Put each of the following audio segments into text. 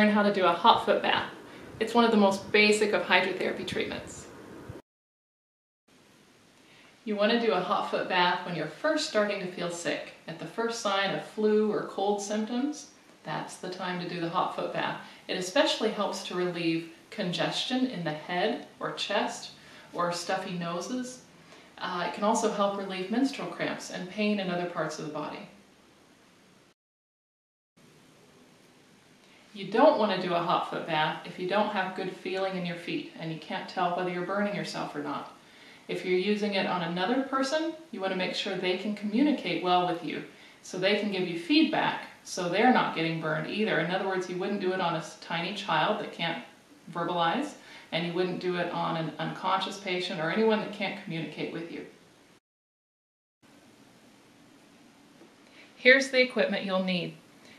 learn how to do a hot foot bath. It's one of the most basic of hydrotherapy treatments. You want to do a hot foot bath when you're first starting to feel sick. At the first sign of flu or cold symptoms, that's the time to do the hot foot bath. It especially helps to relieve congestion in the head or chest or stuffy noses. It can also help relieve menstrual cramps and pain in other parts of the body. You don't want to do a hot foot bath if you don't have good feeling in your feet and you can't tell whether you're burning yourself or not. If you're using it on another person, you want to make sure they can communicate well with you so they can give you feedback so they're not getting burned either. In other words, you wouldn't do it on a tiny child that can't verbalize, and you wouldn't do it on an unconscious patient or anyone that can't communicate with you. Here's the equipment you'll need.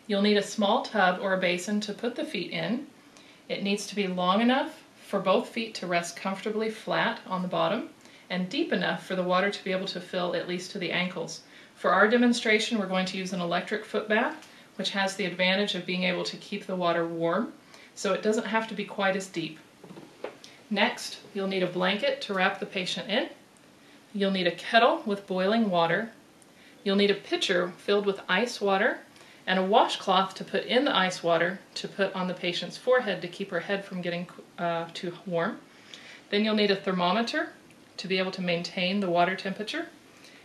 You'll need a small tub or a basin to put the feet in. It needs to be long enough for both feet to rest comfortably flat on the bottom and deep enough for the water to be able to fill at least to the ankles. For our demonstration, we're going to use an electric foot bath, which has the advantage of being able to keep the water warm, so it doesn't have to be quite as deep. Next, you'll need a blanket to wrap the patient in. You'll need a kettle with boiling water. You'll need a pitcher filled with ice water and a washcloth to put in the ice water to put on the patient's forehead to keep her head from getting too warm. Then you'll need a thermometer to be able to maintain the water temperature,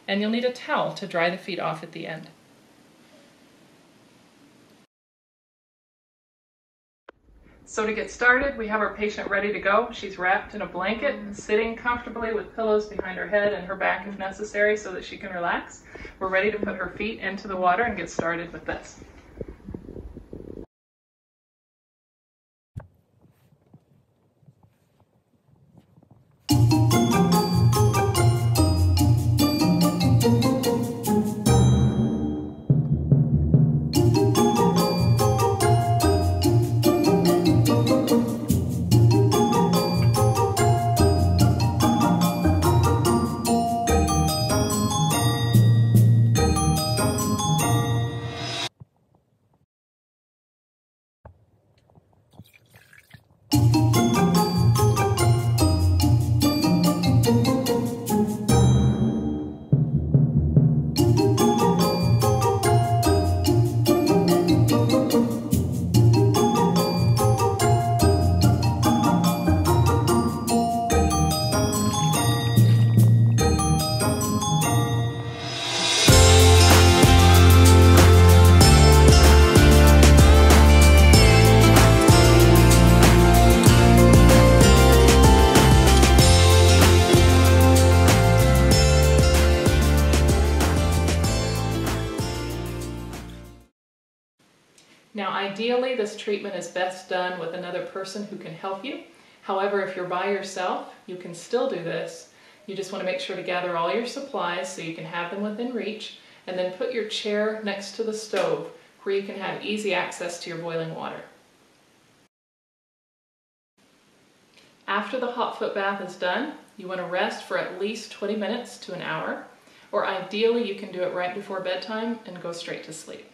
and you'll need a towel to dry the feet off at the end. So to get started, we have our patient ready to go. She's wrapped in a blanket, sitting comfortably with pillows behind her head and her back if necessary so that she can relax. We're ready to put her feet into the water and get started with this. Now ideally this treatment is best done with another person who can help you. However, if you're by yourself, you can still do this. You just want to make sure to gather all your supplies so you can have them within reach, and then put your chair next to the stove where you can have easy access to your boiling water. After the hot foot bath is done, you want to rest for at least 20 minutes to an hour, or ideally you can do it right before bedtime and go straight to sleep.